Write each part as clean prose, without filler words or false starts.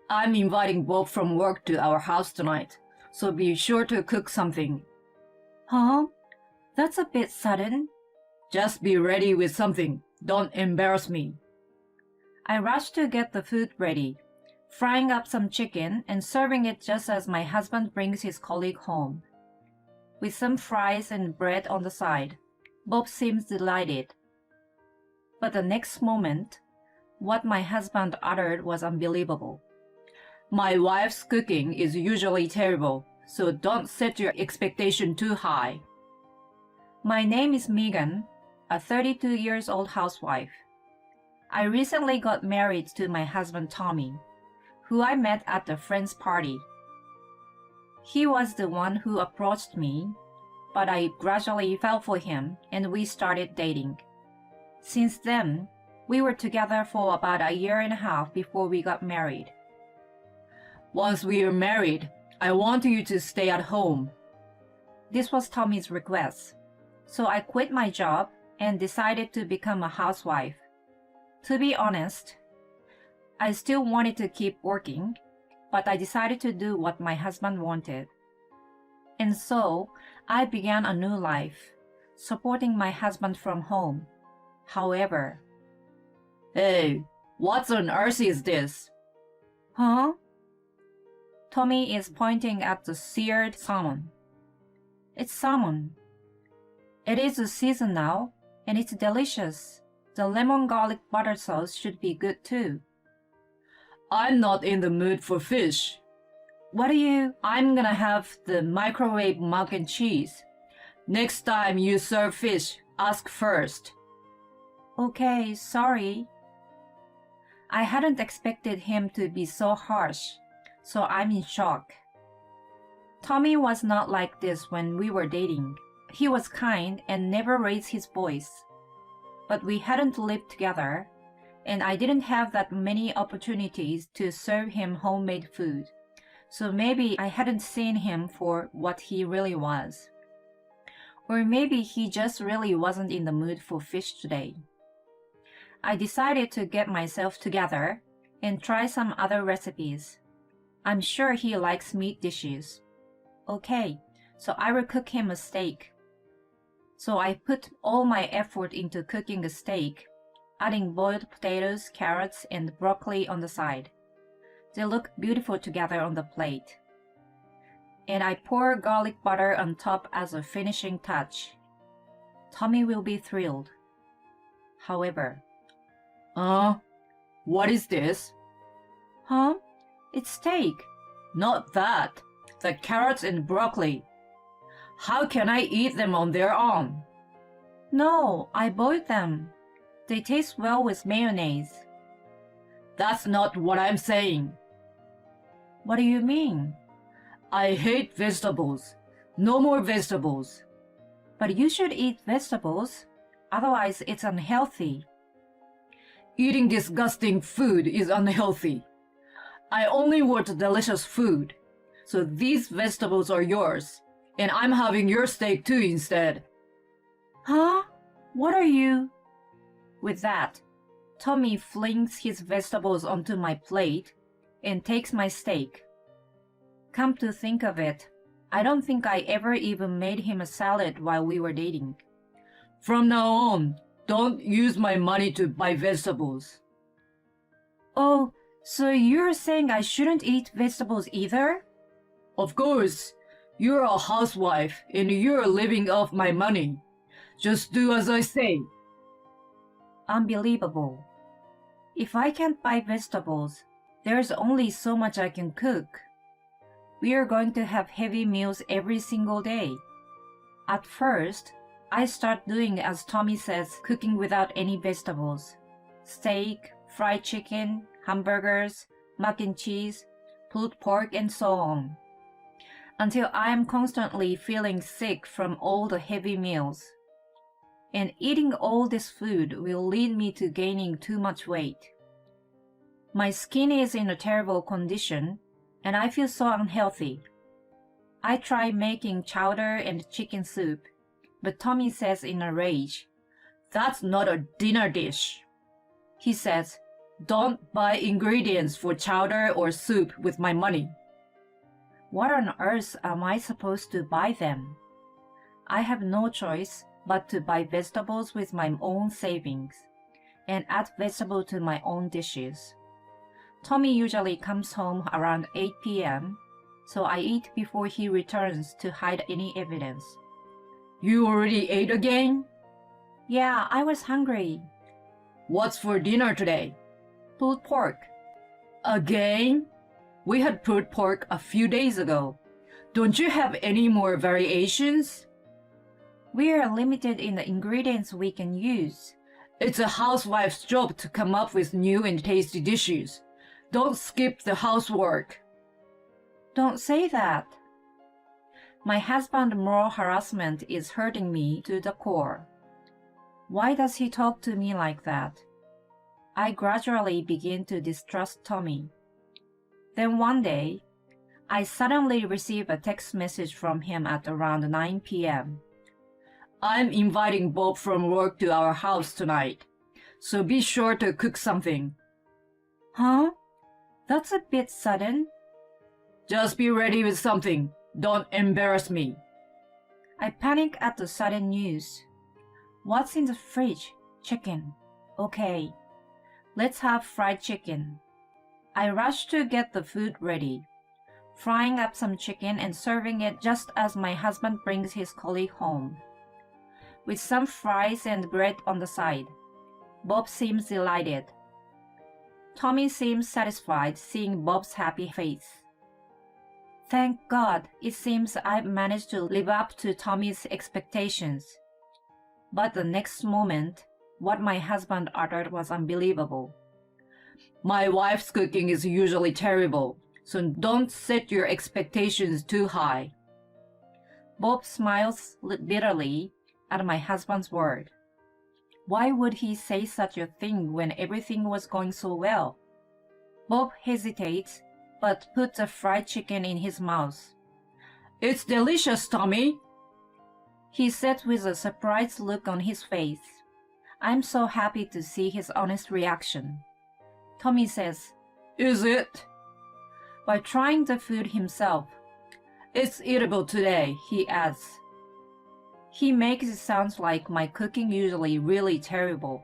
I'm inviting Bob from work to our house tonight, so be sure to cook something. Huh? That's a bit sudden. Just be ready with something. Don't embarrass me. I rushed to get the food ready, frying up some chicken and serving it just as my husband brings his colleague home. With some fries and bread on the side, Bob seems delighted. But the next moment, what my husband uttered was unbelievable. My wife's cooking is usually terrible, so don't set your expectation too high. My name is Megan, a 32 years old housewife. I recently got married to my husband Tommy, who I met at a friend's party. He was the one who approached me, but I gradually fell for him and we started dating. Since then, we were together for about a year and a half before we got married. Once we are married, I want you to stay at home. This was Tommy's request, so I quit my job and decided to become a housewife. To be honest, I still wanted to keep working, but I decided to do what my husband wanted. And so, I began a new life, supporting my husband from home. However, Hey, what on earth is this? huh? Tommy is pointing at the seared salmon. It's salmon. It is the season now, and it's delicious. The lemon garlic butter sauce should be good too. I'm not in the mood for fish. What do you... I'm gonna have the microwave mac and cheese. Next time you serve fish, ask first. Okay, sorry. I hadn't expected him to be so harsh, so I'm in shock. Tommy was not like this when we were dating. He was kind and never raised his voice. But we hadn't lived together, and I didn't have that many opportunities to serve him homemade food. So maybe I hadn't seen him for what he really was. Or maybe he just really wasn't in the mood for fish today. I decided to get myself together and try some other recipes. I'm sure he likes meat dishes. Okay, so I will cook him a steak. So I put all my effort into cooking a steak, adding boiled potatoes, carrots, and broccoli on the side. They look beautiful together on the plate. And I pour garlic butter on top as a finishing touch. Tommy will be thrilled. However, What is this? huh? It's steak. Not that. The carrots and broccoli. How can I eat them on their own? No, I boiled them. They taste well with mayonnaise. That's not what I'm saying. What do you mean? I hate vegetables. No more vegetables. But you should eat vegetables. Otherwise, it's unhealthy. Eating disgusting food is unhealthy. I only want delicious food. So these vegetables are yours. And I'm having your steak too instead. Huh? What are you? With that, Tommy flings his vegetables onto my plate and takes my steak. Come to think of it, I don't think I ever even made him a salad while we were dating. From now on, don't use my money to buy vegetables. Oh, so you're saying I shouldn't eat vegetables either? Of course, you're a housewife and you're living off my money. Just do as I say. Unbelievable. If I can't buy vegetables, there's only so much I can cook. We are going to have heavy meals every single day. At first, I start doing as Tommy says, cooking without any vegetables. Steak, fried chicken, hamburgers, mac and cheese, pulled pork, and so on. Until I am constantly feeling sick from all the heavy meals. And eating all this food will lead me to gaining too much weight. My skin is in a terrible condition, and I feel so unhealthy. I try making chowder and chicken soup, but Tommy says in a rage, That's not a dinner dish. He says, Don't buy ingredients for chowder or soup with my money. What on earth am I supposed to buy them? I have no choice but to buy vegetables with my own savings and add vegetable to my own dishes. Tommy usually comes home around 8 p.m., so I eat before he returns to hide any evidence. You already ate again? Yeah, I was hungry. What's for dinner today? Pulled pork. Again? We had pulled pork a few days ago. Don't you have any more variations? We are limited in the ingredients we can use. It's a housewife's job to come up with new and tasty dishes. Don't skip the housework. Don't say that. My husband's moral harassment is hurting me to the core. Why does he talk to me like that? I gradually begin to distrust Tommy. Then one day, I suddenly receive a text message from him at around 9 p.m. I'm inviting Bob from work to our house tonight, so be sure to cook something. Huh? That's a bit sudden. Just be ready with something. Don't embarrass me. I panic at the sudden news. What's in the fridge? Chicken. Okay. Let's have fried chicken. I rush to get the food ready, frying up some chicken and serving it just as my husband brings his colleague home, with some fries and bread on the side. Bob seems delighted. Tommy seems satisfied seeing Bob's happy face. Thank God, it seems I've managed to live up to Tommy's expectations. But the next moment, what my husband uttered was unbelievable. My wife's cooking is usually terrible, so don't set your expectations too high. Bob smiles bitterly at my husband's word. Why would he say such a thing when everything was going so well? Bob hesitates, but puts a fried chicken in his mouth. It's delicious, Tommy. He said with a surprised look on his face. I'm so happy to see his honest reaction. Tommy says, Is it? By trying the food himself. It's eatable today, he adds. He makes it sound like my cooking usually really terrible.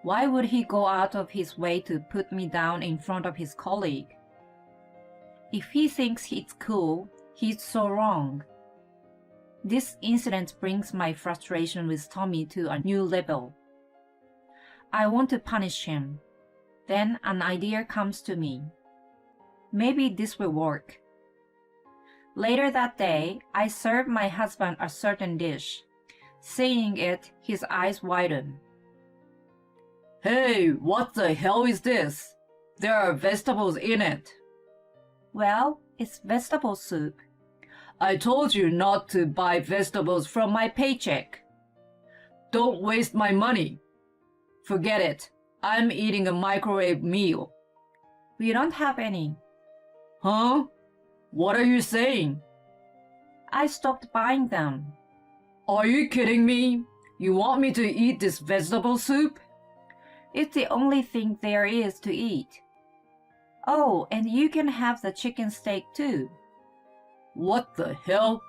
Why would he go out of his way to put me down in front of his colleague? If he thinks it's cool, he's so wrong. This incident brings my frustration with Tommy to a new level. I want to punish him. Then an idea comes to me. Maybe this will work. Later that day, I served my husband a certain dish. Seeing it, his eyes widen. Hey, what the hell is this? There are vegetables in it. Well, it's vegetable soup. I told you not to buy vegetables from my paycheck. Don't waste my money. Forget it. I'm eating a microwave meal. We don't have any. Huh? What are you saying? I stopped buying them. Are you kidding me? You want me to eat this vegetable soup? It's the only thing there is to eat. Oh, and you can have the chicken steak too. What the hell?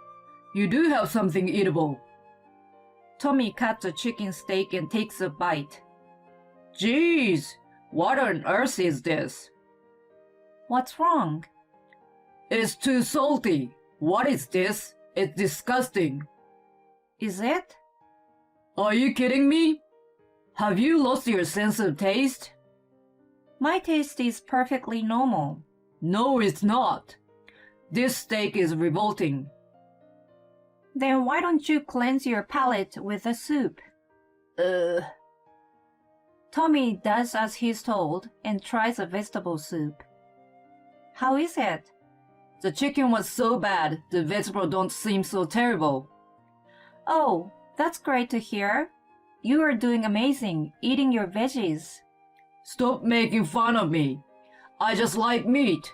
You do have something eatable. Tommy cuts a chicken steak and takes a bite. Jeez, what on earth is this? What's wrong? It's too salty. What is this? It's disgusting. Is it? Are you kidding me? Have you lost your sense of taste? My taste is perfectly normal. No, it's not. This steak is revolting. Then why don't you cleanse your palate with the soup? Tommy does as he's told and tries a vegetable soup. How is it? The chicken was so bad, the vegetables don't seem so terrible. Oh, that's great to hear. You are doing amazing, eating your veggies. Stop making fun of me. I just like meat.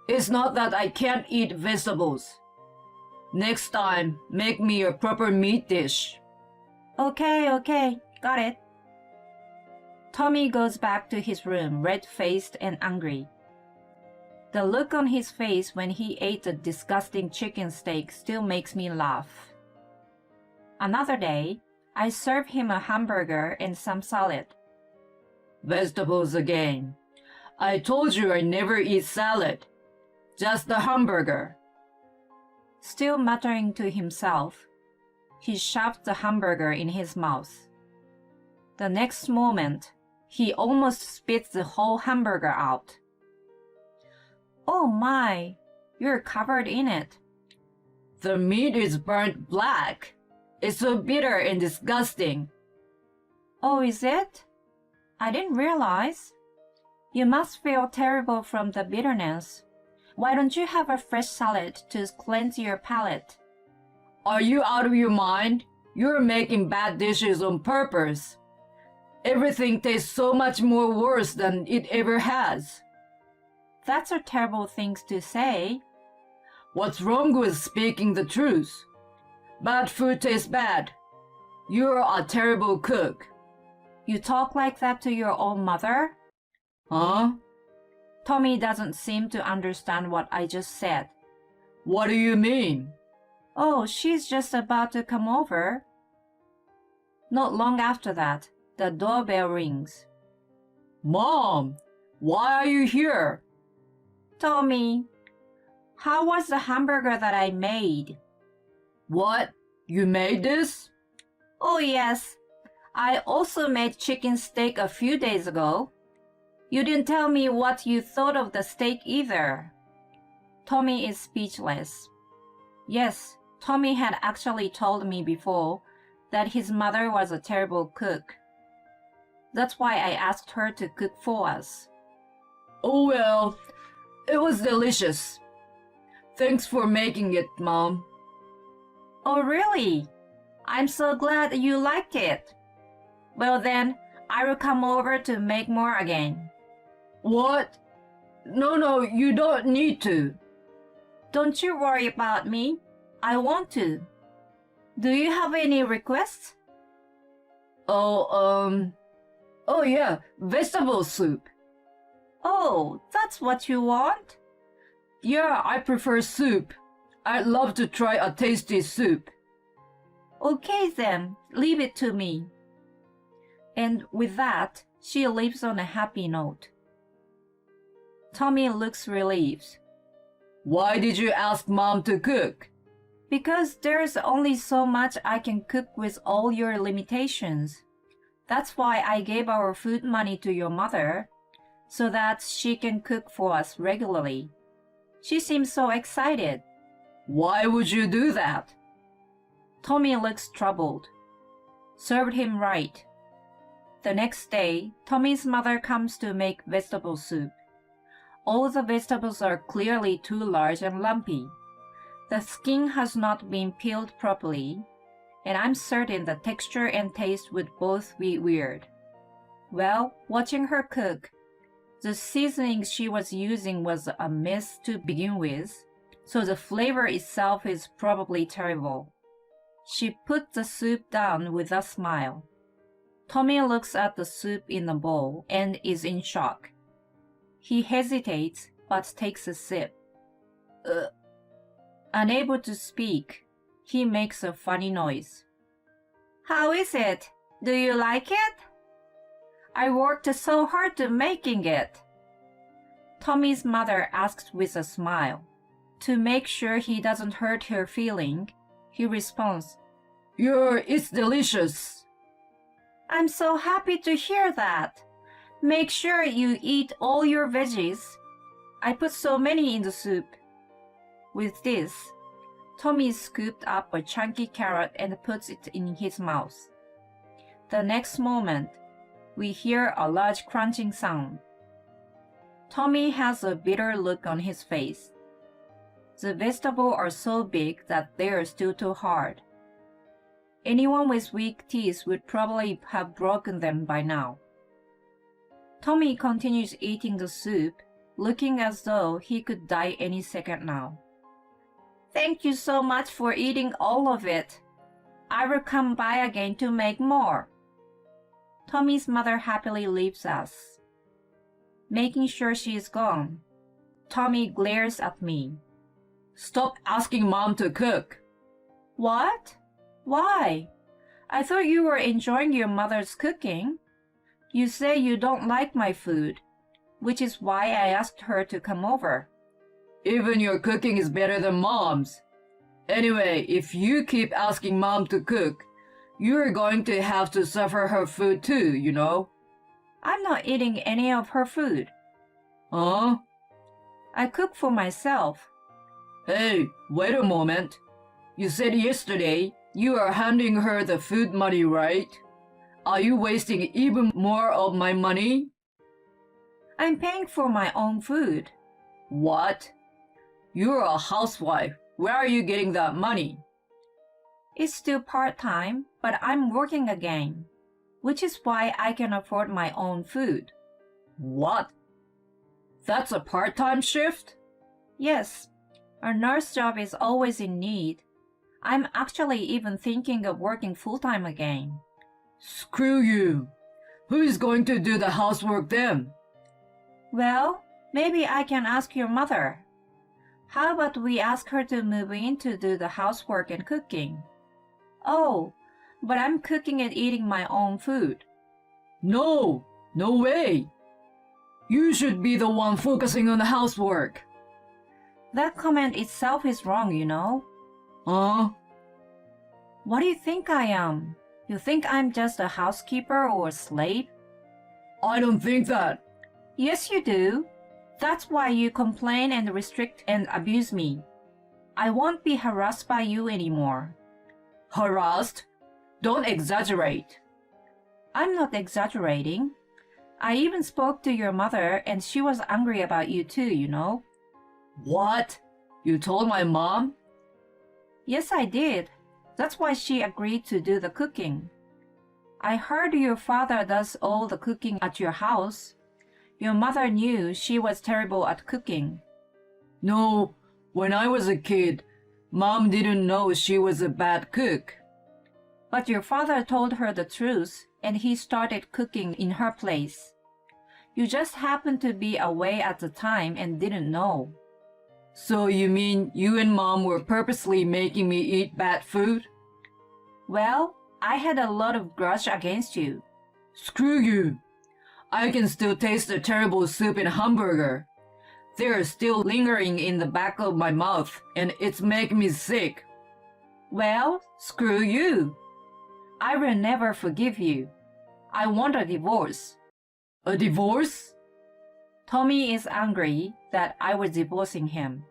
It's not that I can't eat vegetables. Next time, make me a proper meat dish. Okay, got it. Tommy goes back to his room, red-faced and angry. The look on his face when he ate the disgusting chicken steak still makes me laugh. Another day, I serve him a hamburger and some salad. Vegetables again. I told you I never eat salad. Just the hamburger. Still muttering to himself, he shoves the hamburger in his mouth. The next moment, he almost spits the whole hamburger out. Oh my, you're covered in it. The meat is burnt black. It's so bitter and disgusting. Oh, is it? I didn't realize. You must feel terrible from the bitterness. Why don't you have a fresh salad to cleanse your palate? Are you out of your mind? You're making bad dishes on purpose. Everything tastes so much more worse than it ever has. That's a terrible thing to say. What's wrong with speaking the truth? Bad food tastes bad. You're a terrible cook. You talk like that to your own mother? Huh? Tommy doesn't seem to understand what I just said. What do you mean? Oh, she's just about to come over. Not long after that, the doorbell rings. Mom, why are you here? Tommy, how was the hamburger that I made? What? You made this? Oh yes, I also made chicken steak a few days ago. You didn't tell me what you thought of the steak either. Tommy is speechless. Yes, Tommy had actually told me before that his mother was a terrible cook. That's why I asked her to cook for us. Oh well, it was delicious. Thanks for making it, Mom. Oh really? I'm so glad you liked it. Well then, I will come over to make more again. What? No, you don't need to. Don't you worry about me. I want to. Do you have any requests? Oh yeah, vegetable soup. Oh, that's what you want? Yeah, I prefer soup. I'd love to try a tasty soup. Okay then, leave it to me. And with that, she leaves on a happy note. Tommy looks relieved. Why did you ask Mom to cook? Because there's only so much I can cook with all your limitations. That's why I gave our food money to your mother, so that she can cook for us regularly. She seems so excited. Why would you do that? Tommy looks troubled. Served him right. The next day, Tommy's mother comes to make vegetable soup. All the vegetables are clearly too large and lumpy. The skin has not been peeled properly, and I'm certain the texture and taste would both be weird. Well, watching her cook, the seasoning she was using was a mess to begin with, so the flavor itself is probably terrible. She put the soup down with a smile. Tommy looks at the soup in the bowl and is in shock. He hesitates but takes a sip. Unable to speak, he makes a funny noise. How is it? Do you like it? I worked so hard to making it. Tommy's mother asks with a smile. To make sure he doesn't hurt her feeling, he responds, It's delicious. I'm so happy to hear that. Make sure you eat all your veggies. I put so many in the soup. With this, Tommy scooped up a chunky carrot and puts it in his mouth. The next moment, we hear a large crunching sound. Tommy has a bitter look on his face. The vegetables are so big that they are still too hard. Anyone with weak teeth would probably have broken them by now. Tommy continues eating the soup, looking as though he could die any second now. Thank you so much for eating all of it. I will come by again to make more. Tommy's mother happily leaves us. Making sure she is gone, Tommy glares at me. Stop asking Mom to cook. What? Why? I thought you were enjoying your mother's cooking. You say you don't like my food, which is why I asked her to come over. Even your cooking is better than Mom's. Anyway, if you keep asking Mom to cook, you're going to have to suffer her food too, you know? I'm not eating any of her food. Huh? I cook for myself. Hey, wait a moment. You said yesterday you are handing her the food money, right? Are you wasting even more of my money? I'm paying for my own food. What? You're a housewife. Where are you getting that money? It's still part-time, but I'm working again, which is why I can afford my own food. What? That's a part-time shift? Yes, a nurse job is always in need. I'm actually even thinking of working full-time again. Screw you. Who is going to do the housework then? Well, maybe I can ask your mother. How about we ask her to move in to do the housework and cooking? Oh, but I'm cooking and eating my own food. No, no way. You should be the one focusing on the housework. That comment itself is wrong, you know. Huh? What do you think I am? You think I'm just a housekeeper or a slave? I don't think that. Yes, you do. That's why you complain and restrict and abuse me. I won't be harassed by you anymore. Harassed? Don't exaggerate. I'm not exaggerating. I even spoke to your mother and she was angry about you too, you know. What? You told my mom? Yes, I did. That's why she agreed to do the cooking. I heard your father does all the cooking at your house. Your mother knew she was terrible at cooking. No, when I was a kid, Mom didn't know she was a bad cook. But your father told her the truth and he started cooking in her place. You just happened to be away at the time and didn't know. So you mean you and Mom were purposely making me eat bad food? Well, I had a lot of grudge against you. Screw you. I can still taste the terrible soup and hamburger. They're still lingering in the back of my mouth and it's making me sick. Well, screw you. I will never forgive you. I want a divorce. A divorce? Tommy is angry that I was divorcing him.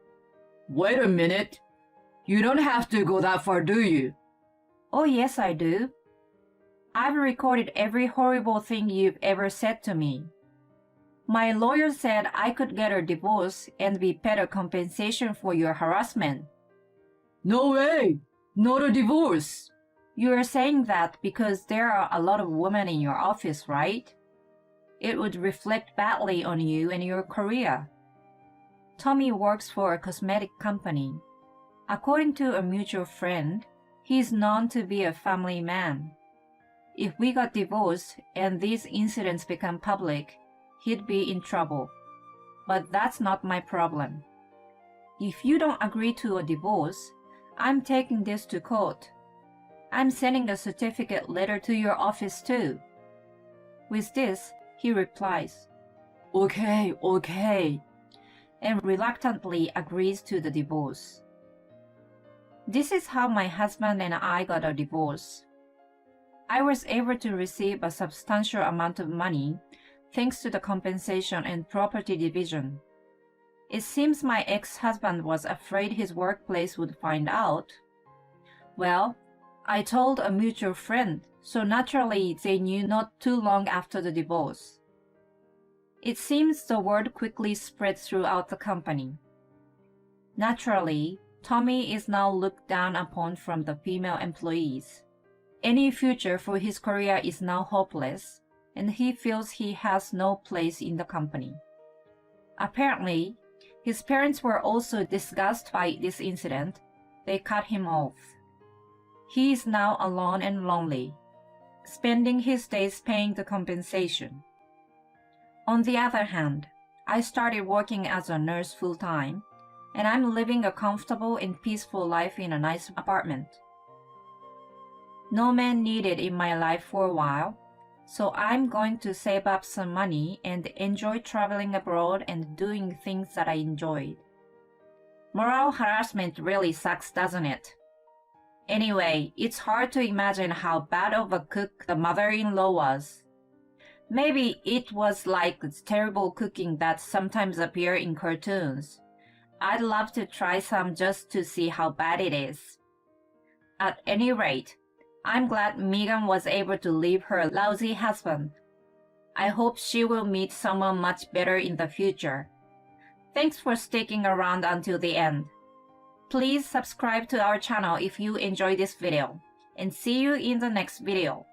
Wait a minute. You don't have to go that far, do you? Oh, yes, I do. I've recorded every horrible thing you've ever said to me. My lawyer said I could get a divorce and be paid a compensation for your harassment. No way! Not a divorce! You're saying that because there are a lot of women in your office, right? It would reflect badly on you and your career. Tommy works for a cosmetic company. According to a mutual friend, he's known to be a family man. If we got divorced and these incidents become public, he'd be in trouble. But that's not my problem. If you don't agree to a divorce, I'm taking this to court. I'm sending a certificate letter to your office too. With this, he replies, Okay, and reluctantly agrees to the divorce. This is how my husband and I got a divorce. I was able to receive a substantial amount of money thanks to the compensation and property division. It seems my ex-husband was afraid his workplace would find out. Well, I told a mutual friend, so naturally they knew not too long after the divorce. It seems the word quickly spread throughout the company. Naturally, Tommy is now looked down upon from the female employees. Any future for his career is now hopeless, and he feels he has no place in the company. Apparently, his parents were also disgusted by this incident. They cut him off. He is now alone and lonely. spending his days paying the compensation. On the other hand, I started working as a nurse full-time, and I'm living a comfortable and peaceful life in a nice apartment. No man needed in my life for a while, so I'm going to save up some money and enjoy traveling abroad and doing things that I enjoyed. Moral harassment really sucks, doesn't it? Anyway, it's hard to imagine how bad of a cook the mother-in-law was. Maybe it was like terrible cooking that sometimes appear in cartoons. I'd love to try some just to see how bad it is. At any rate, I'm glad Megan was able to leave her lousy husband. I hope she will meet someone much better in the future. Thanks for sticking around until the end. Please subscribe to our channel if you enjoyed this video, and see you in the next video.